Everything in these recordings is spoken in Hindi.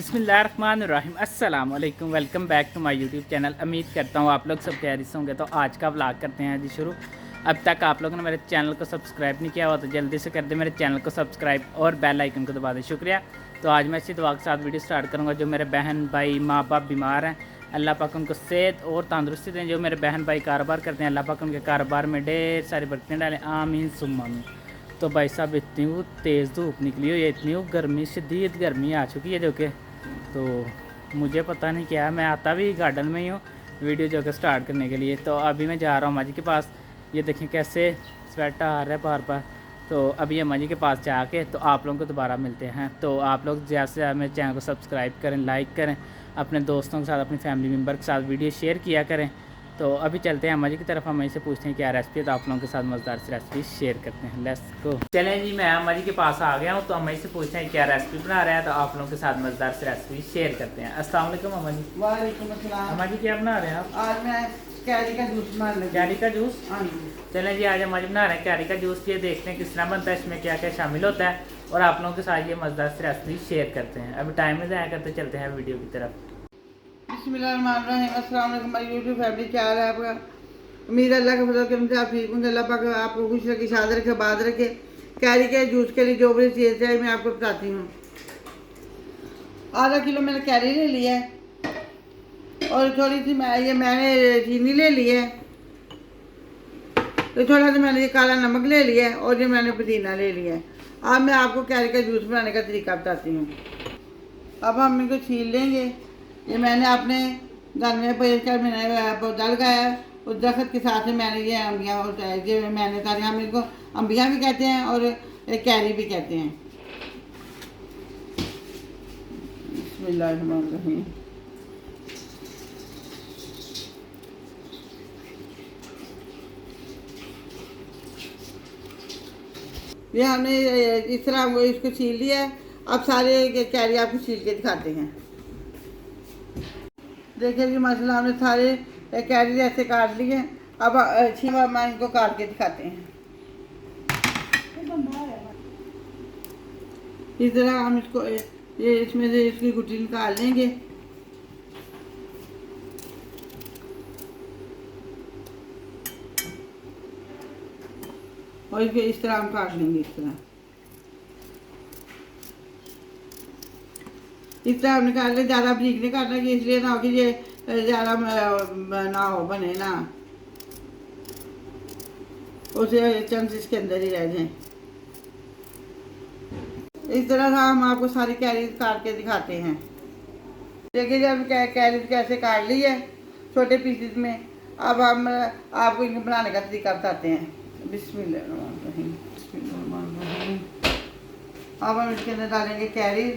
बिस्मिल्लाहिर्रहमानिर्रहीम अस्सलाम वालेकुम। Welcome back to my YouTube channel. उम्मीद करता हूँ आप लोग सब खैरियत से होंगे। तो आज का व्लॉग करते हैं जी शुरू। अब तक आप लोगों ने मेरे चैनल को सब्सक्राइब नहीं किया हुआ तो जल्दी से कर दे मेरे चैनल को सब्सक्राइब और बेल आइकन को दबा दें, शुक्रिया। तो आज मैं इसी दुआ के साथ वीडियो स्टार्ट करूँगा। जो मेरे बहन भाई माँ बाप बीमार हैं, अल्लाह पाक उनको सेहत और तंदुरुस्ती दें। जो मेरे बहन भाई कारोबार करते हैं, अल्लाह पाक उनके कारोबार में ढेर सारी बरकतें डालें, आमीन सुम्मा आमीन। तो भाई साहब इतनी वो तेज़ धूप निकली हुई है, इतनी वो गर्मी, शदीद गर्मी आ चुकी है जो कि तो मुझे पता नहीं क्या, मैं आता भी गार्डन में ही हूँ वीडियो जो कि स्टार्ट करने के लिए। तो अभी मैं जा रहा हूँ अम्मा जी के पास। ये देखें कैसे स्वेट आ रहा है बार बार। तो अभी अम्मा जी के पास जाके तो आप लोगों को दोबारा मिलते हैं। तो आप लोग ज़्यादा से ज़्यादा मेरे चैनल को सब्सक्राइब करें, लाइक करें, अपने दोस्तों के साथ अपनी फैमिली मेम्बर के साथ वीडियो शेयर किया करें। तो अभी चलते हैं अम्मा जी की तरफ, अम्मा जी से पूछते हैं क्या रेसिपी है। तो आप लोगों के साथ मज़ेदार सी रेसिपी शेयर करते हैं। Let's go. चलें जी, मैं अम्मा जी के पास आ गया हूँ। तो अम्मा जी से पूछते हैं क्या रेसिपी बना रहे हैं। तो आप लोगों के साथ मज़ेदार सी रेसिपी शेयर करते हैं। अस्सलाम वालेकुम अम्मा जी। वालेकुम अस्सलाम। अम्मा जी क्या बना रहे हैं आप? आज मैं कैरी का जूस बना लगी। कैरी का जूस? हाँ जी। चलें जी, आज अम्मा जी बना रहे हैं कैरी का जूस। ये देखते हैं किस तरह बनता है, इसमें क्या क्या शामिल होता है, और आप लोगों के साथ ये मज़ेदार सी रेसिपी शेयर करते हैं। अभी टाइम में ज़ाया करते चलते हैं वीडियो की तरफ। बिस्मिल्लाहिर्रहमानिर्रहीम। अस्सलाम वालेकुम माय यूट्यूब फैमिली, क्या हाल है आपका? उम्मीद है अल्लाह के फजल करम से आप ठीक होंगे। अल्लाह पाक आपको खुश रखे, शाद रखे, बाद रखे। कैरी के जूस के लिए जो भी चीज़ चाहिए मैं आपको बताती हूँ। आधा किलो मैंने कैरी ले लिया है और थोड़ी सी मैंने चीनी ले ली है। तो थोड़ा सा मैंने ये काला नमक ले लिया है और ये मैंने पुदीना ले लिया है। अब मैं आपको कैरी का जूस बनाने का तरीका बताती हूँ। अब हम इनको छील लेंगे। ये मैंने अपने घर में पेश कर मैंने पौधा लगाया है, उस दरख्त के साथ में मैंने ये अम्बियाँ होता है, ये मैंने ताकि हम इनको अम्बियाँ भी कहते हैं और कैरी भी कहते हैं। बिस्मिल्लाहिर्रहमानिर्रहीम। ये हमने इस तरह इसको छील लिया है। अब सारे कैरी आपको छील के दिखाते हैं। देखिए जी माशाल्लाह हमने सारे कैरी ऐसे काट लिए। अब छीमा मैं इनको काट के दिखाते हैं। इस तरह हम इसको ये इसमें से इसकी गुठली निकाल लेंगे। और इस तरह हम काट लेंगे। इस तरह हम निकाल लें। ज़्यादा बारीक नहीं काटना कि इसलिए ना हो कि ये ज़्यादा ना हो बने ना, उसे चम्स इसके अंदर ही रह जाएं। इस तरह से हम आपको सारी कैरी काट के दिखाते हैं। देखिए जब कैरी कैसे काट ली है छोटे पीसेस में। अब हम आपको इनको बनाने का तरीका बताते हैं। बिस्मिल्लाहिर्रहमानिर्रहीम। बिस्मिल्लाहिर्रहमानिर्रहीम। अब हम इसके अंदर डालेंगे कैरी।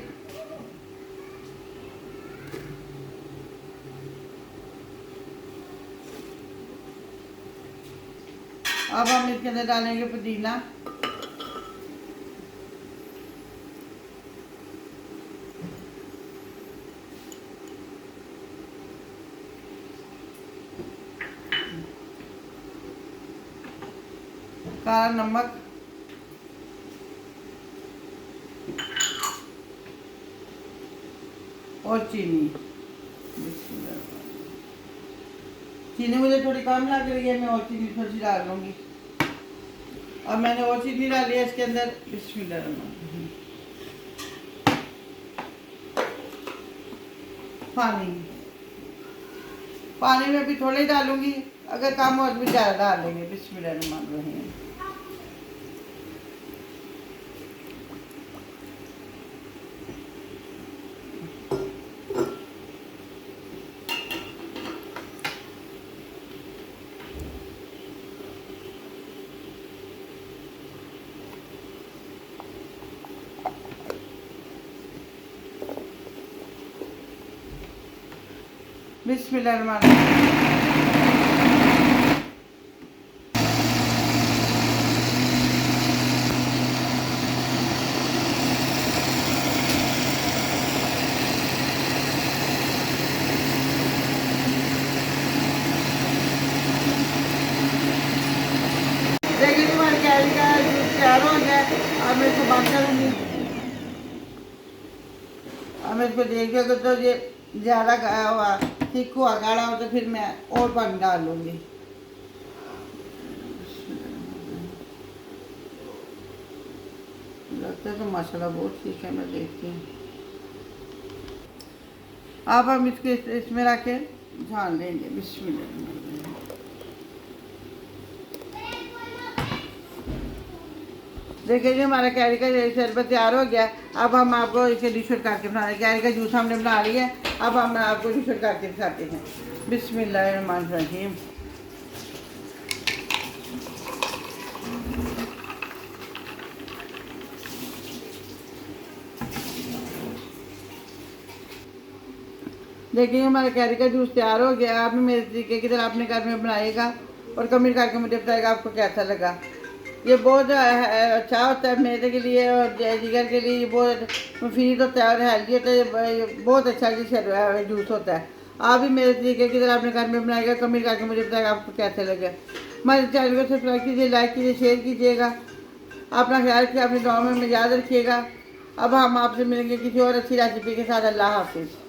अब हम इसके अंदर डालेंगे पुदीना। काला नमक। और चीनी। चीनी मुझे थोड़ी कम लग रही है, मैं और चीनी थोड़ी सी डाल लूँगी। अब मैंने और चीनी डाली है इसके अंदर। बिस्मिल्लाहिर्रहमानिर्रहीम। पानी में भी थोड़े ही डालूंगी, अगर कम हो तो भी ज़्यादा डाल लेंगे। बिस्मिल्लाहिर्रहमानिर्रहीम। बिस्मिल्लाहिर्रहमानिर्रहीम। देखिए तुम्हारी कैरी का जूस तैयार हो गया। अब मैं इसको बंद करूँगी। अब मैं इसको देखिए, अगर तो ये ज़्यादा गाढ़ा हुआ, थिक हुआ, गाढ़ा हो तो फिर मैं और पानी डाल लूँगी। लगता है तो मसाला बहुत ठीक है, मैं देखती हूँ। अब हम इसको इसमें रख के छान लेंगे। बिस्मिल्लाह। देखिए जी हमारा कैरी का शरबत तैयार हो गया। अब हम आपको इसे डिशर करके बना रहे हैं। कैरी का जूस हमने बना लिया है, अब हम आपको डिशर करके दिखाते हैं। बिस्मिल्लाहिर्रहमानिर्रहीम। देखिए हमारा कैरी का जूस तैयार हो गया। आप भी मेरे तरीके की तरह अपने घर में बनाइएगा और कमेंट करके मुझे बताइएगा आपको कैसा लगा। ये बहुत अच्छा होता है मेरे के लिए और जिगर के लिए, ये बहुत मुफीद होता है और हेल्दी होता है। ये बहुत अच्छा जूस होता है। आप भी मेरे तरीके की तरह अपने घर में बनाइएगा, कमेंट करके मुझे बताइएगा आपको कैसे लगे। हमारे चैनल को सब्सक्राइब कीजिए, लाइक कीजिए, शेयर कीजिएगा। अपना ख्याल रखिए, अपने दुआ में याद रखिएगा। अब हम आपसे मिलेंगे किसी और अच्छी रेसिपी के साथ। अल्लाह हाफिज़।